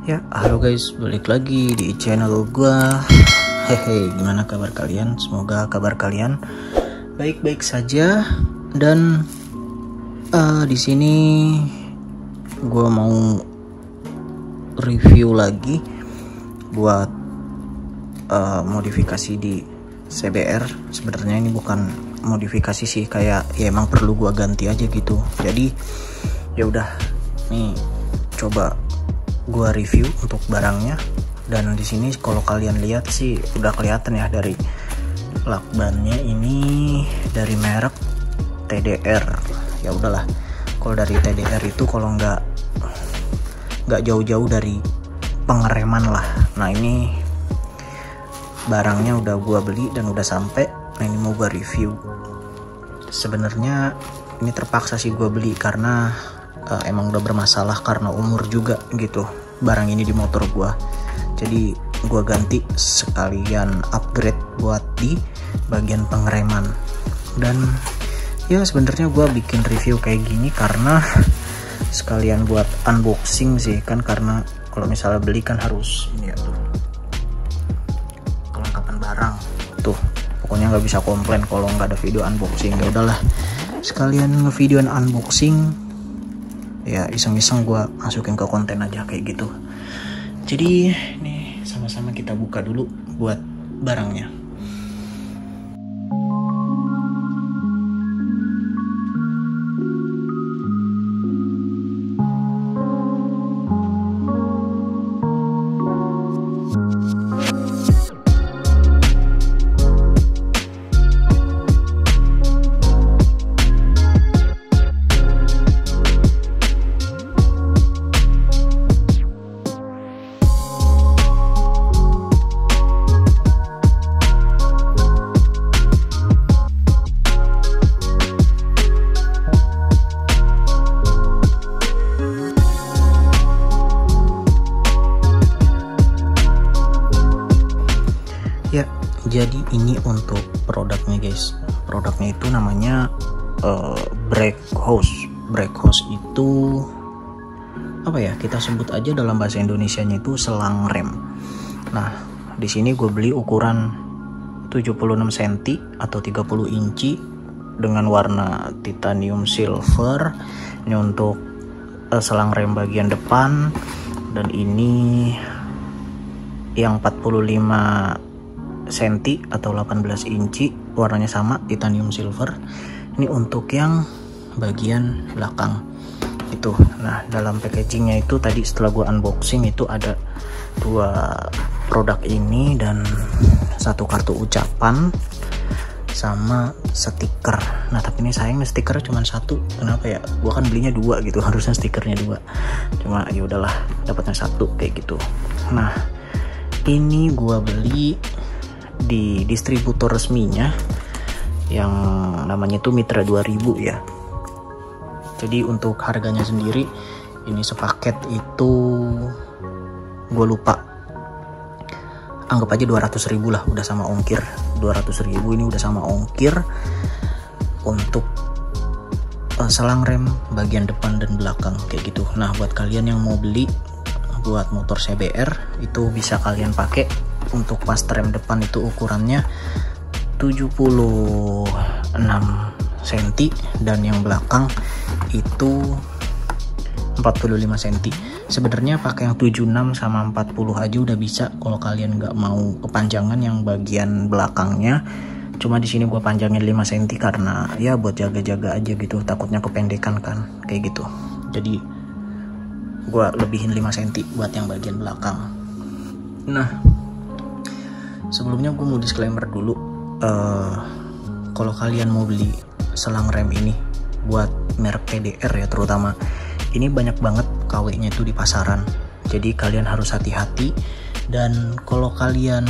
Ya, halo guys, balik lagi di channel gua. Hehe, gimana kabar kalian? Semoga kabar kalian baik-baik saja. Dan di sini gua mau review lagi buat modifikasi di CBR. Sebenarnya ini bukan modifikasi sih, kayak ya emang perlu gua ganti aja gitu. Jadi ya udah, nih coba gua review untuk barangnya. Dan di sini kalau kalian lihat sih udah kelihatan ya dari lakbannya, ini dari merek TDR. Ya udahlah, kalau dari TDR itu kalau nggak jauh-jauh dari pengereman lah. Nah, ini barangnya udah gua beli dan udah sampai. Nah, ini mau gua review. Sebenarnya ini terpaksa sih gua beli karena emang udah bermasalah karena umur juga gitu barang ini di motor gua. Jadi gua ganti sekalian upgrade buat di bagian pengereman. Dan ya sebenarnya gua bikin review kayak gini karena sekalian buat unboxing sih kan, karena kalau misalnya beli kan harus ini ya tuh, kelengkapan barang tuh, pokoknya nggak bisa komplain kalau nggak ada video unboxing. Ya udahlah, sekalian ngevideoin unboxing, ya iseng-iseng gue masukin ke konten aja kayak gitu. Jadi nih sama-sama kita buka dulu buat barangnya. Ya, jadi ini untuk produknya guys. Produknya itu namanya brake hose. Brake hose itu apa ya? Kita sebut aja dalam bahasa Indonesianya itu selang rem. Nah, di sini gue beli ukuran 76 cm atau 30 inci dengan warna titanium silver. Ini untuk selang rem bagian depan, dan ini yang 45 cm atau 18 inci, warnanya sama titanium silver. Ini untuk yang bagian belakang itu. Nah, dalam packagingnya itu tadi setelah gua unboxing itu ada dua produk ini dan satu kartu ucapan sama stiker. Nah, tapi ini sayangnya stikernya cuma satu. Kenapa ya? Gua kan belinya dua gitu, harusnya stikernya dua. Cuma ya udahlah, dapatnya satu kayak gitu. Nah, ini gua beli di distributor resminya yang namanya itu Mitra 2000 ya. Jadi untuk harganya sendiri ini sepaket itu gue lupa, anggap aja 200.000 lah, udah sama ongkir. 200.000 ini udah sama ongkir untuk selang rem bagian depan dan belakang kayak gitu. Nah, buat kalian yang mau beli buat motor CBR itu bisa kalian pakai. Untuk pas rem depan itu ukurannya 76 cm dan yang belakang itu 45 cm. Sebenarnya pakai yang 76 sama 40 aja udah bisa kalau kalian nggak mau kepanjangan yang bagian belakangnya. Cuma di sini gue panjangin 5 cm karena ya buat jaga-jaga aja gitu, takutnya kependekan kan kayak gitu. Jadi gue lebihin 5 cm buat yang bagian belakang. Nah, sebelumnya gue mau disclaimer dulu, kalau kalian mau beli selang rem ini buat merek TDR ya terutama, ini banyak banget KW-nya itu di pasaran. Jadi kalian harus hati-hati. Dan kalau kalian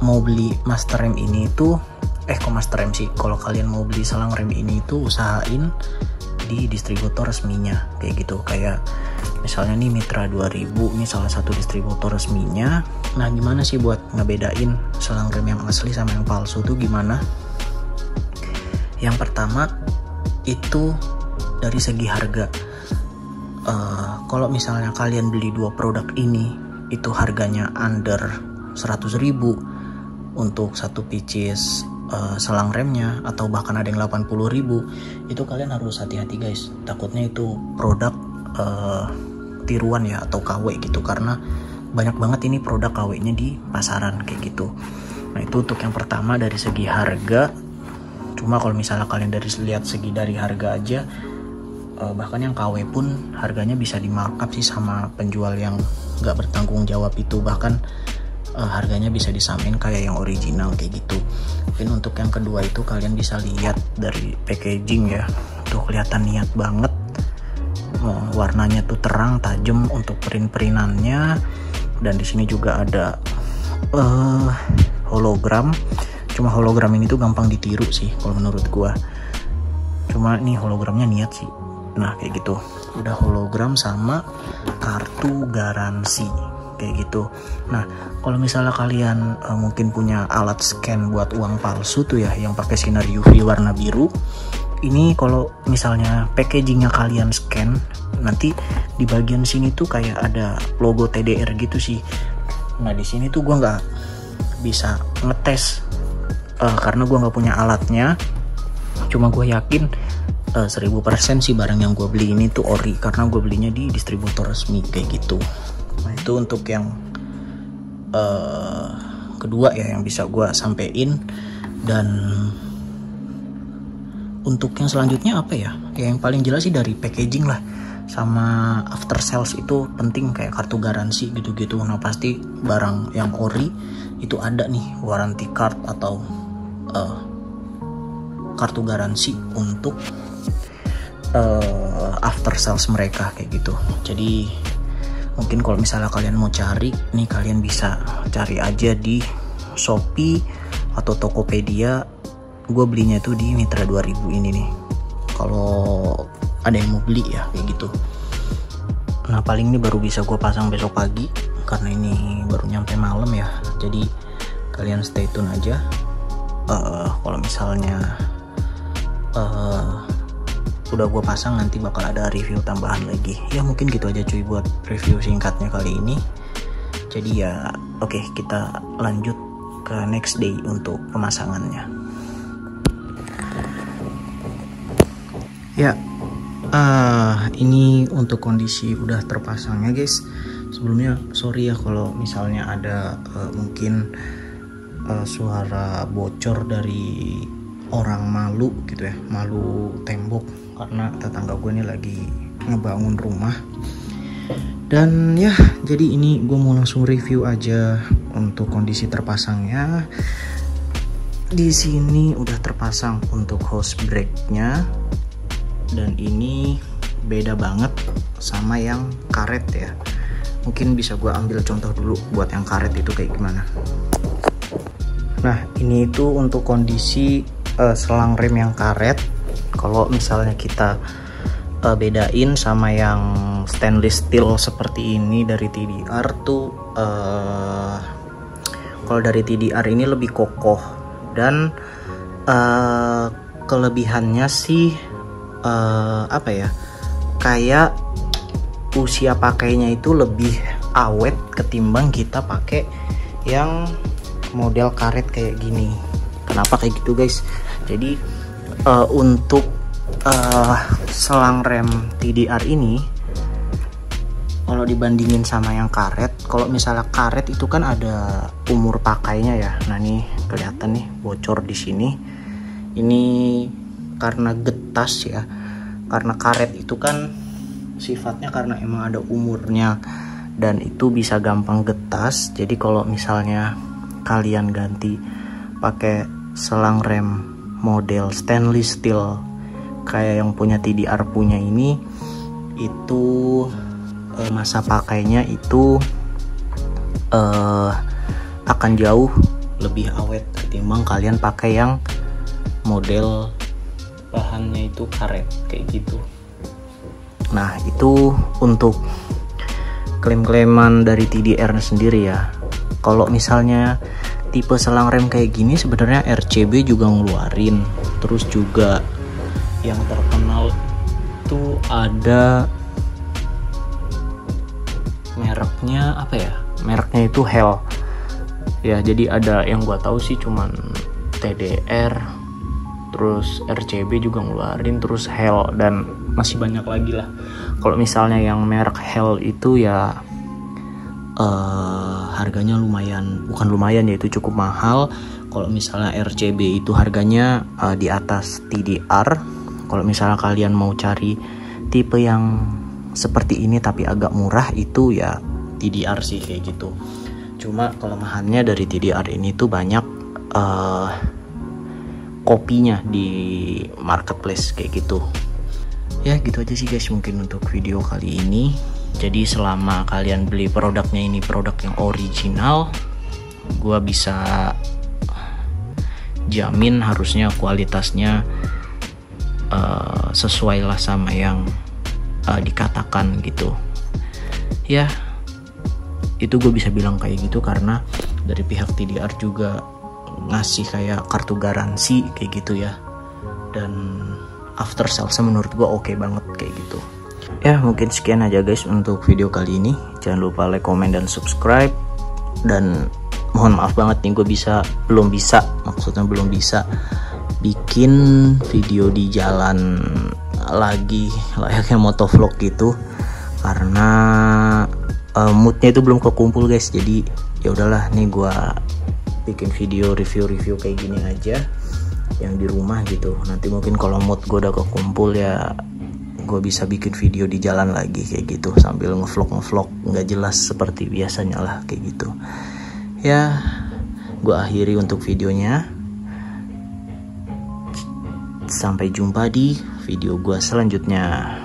mau beli master rem ini itu kalau kalian mau beli selang rem ini itu usahain di distributor resminya kayak gitu. Kayak misalnya nih Mitra 2000 ini salah satu distributor resminya. Nah, gimana sih buat ngebedain selang rem yang asli sama yang palsu tuh gimana? Yang pertama itu dari segi harga. kalau misalnya kalian beli dua produk ini itu harganya under 100.000 untuk satu pieces selang remnya, atau bahkan ada yang 80.000, itu kalian harus hati-hati guys, takutnya itu produk tiruan ya atau KW gitu, karena banyak banget ini produk KW-nya di pasaran kayak gitu. Nah itu untuk yang pertama dari segi harga. Cuma kalau misalnya kalian lihat segi dari harga aja, bahkan yang KW pun harganya bisa di markup sih sama penjual yang nggak bertanggung jawab itu, bahkan harganya bisa disamain kayak yang original kayak gitu. Mungkin untuk yang kedua itu kalian bisa lihat dari packaging ya, tuh kelihatan niat banget, warnanya tuh terang tajam untuk print-printannya, dan di sini juga ada hologram. Cuma hologram ini tuh gampang ditiru sih kalau menurut gua, cuma nih hologramnya niat sih. Nah kayak gitu, udah hologram sama kartu garansi kayak gitu. Nah kalau misalnya kalian mungkin punya alat scan buat uang palsu tuh ya, yang pakai sinar UV warna biru, ini kalau misalnya packagingnya kalian scan, nanti di bagian sini tuh kayak ada logo TDR gitu sih. Nah di sini tuh gua nggak bisa ngetes karena gua nggak punya alatnya. Cuma gue yakin 1000% sih barang yang gue beli ini tuh ori, karena gue belinya di distributor resmi kayak gitu. Nah itu untuk yang kedua ya yang bisa gue sampein. Dan untuk yang selanjutnya apa ya, yang paling jelas sih dari packaging lah, sama after sales itu penting, kayak kartu garansi gitu-gitu. Nah pasti barang yang ori itu ada nih warranty card atau kartu garansi untuk after sales mereka kayak gitu. Jadi mungkin kalau misalnya kalian mau cari nih, kalian bisa cari aja di Shopee atau Tokopedia. Gue belinya tuh di Mitra 2000 ini nih, kalau ada yang mau beli ya kayak gitu. Nah paling ini baru bisa gue pasang besok pagi karena ini baru nyampe malam ya, jadi kalian stay tune aja. Kalau misalnya udah gue pasang, nanti bakal ada review tambahan lagi ya. Mungkin gitu aja cuy buat review singkatnya kali ini. Jadi ya oke, kita lanjut ke next day untuk pemasangannya ya. Ini untuk kondisi udah terpasangnya guys. Sebelumnya sorry ya kalau misalnya ada mungkin suara bocor dari orang malu gitu ya, malu tembok, karena tetangga gue ini lagi ngebangun rumah. Dan ya jadi ini gue mau langsung review aja untuk kondisi terpasangnya. Di sini udah terpasang untuk hose brake-nya, dan ini beda banget sama yang karet ya. Mungkin bisa gue ambil contoh dulu buat yang karet itu kayak gimana. Nah ini itu untuk kondisi selang rem yang karet. Kalau misalnya kita bedain sama yang stainless steel seperti ini dari TDR tuh, kalau dari TDR ini lebih kokoh, dan kelebihannya sih apa ya, kayak usia pakainya itu lebih awet ketimbang kita pakai yang model karet kayak gini. Kenapa kayak gitu guys? Jadi untuk selang rem TDR ini, kalau dibandingin sama yang karet, kalau misalnya karet itu kan ada umur pakainya ya. Nah nih kelihatan nih bocor di sini. Ini karena getas ya, karena karet itu kan sifatnya karena emang ada umurnya, dan itu bisa gampang getas. Jadi kalau misalnya kalian ganti pakai selang rem model stainless steel kayak yang punya TDR punya ini, itu masa pakainya itu akan jauh lebih awet ketimbang kalian pakai yang model bahannya itu karet kayak gitu. Nah itu untuk klaim-klaiman dari TDR sendiri ya. Kalau misalnya tipe selang rem kayak gini sebenarnya RCB juga ngeluarin. Terus juga yang terkenal tuh ada mereknya apa ya, mereknya itu Hell ya. Jadi ada yang gua tahu sih cuman TDR, terus RCB juga ngeluarin, terus Hell, dan masih banyak lagi lah. Kalau misalnya yang merek Hell itu ya harganya bukan lumayan ya, itu cukup mahal. Kalau misalnya RCB itu harganya di atas TDR. Kalau misalnya kalian mau cari tipe yang seperti ini tapi agak murah, itu ya TDR sih kayak gitu. Cuma kelemahannya dari TDR ini tuh banyak kopinya di marketplace kayak gitu. Ya gitu aja sih guys mungkin untuk video kali ini. Jadi selama kalian beli produknya ini produk yang original, gua bisa jamin harusnya kualitasnya sesuai lah sama yang dikatakan gitu ya. Itu gue bisa bilang kayak gitu karena dari pihak TDR juga ngasih kayak kartu garansi kayak gitu ya, dan after salesnya menurut gue oke banget kayak gitu ya. Mungkin sekian aja guys untuk video kali ini. Jangan lupa like, comment, dan subscribe. Dan mohon maaf banget nih, gue belum bisa bikin video di jalan lagi layaknya motovlog gitu karena moodnya itu belum kekumpul guys. Jadi ya udahlah, nih gue bikin video review kayak gini aja yang di rumah gitu. Nanti mungkin kalau mood gue udah kekumpul ya gue bisa bikin video di jalan lagi kayak gitu sambil ngevlog nggak jelas seperti biasanya lah kayak gitu ya. Gue akhiri untuk videonya. Sampai jumpa di video gue selanjutnya.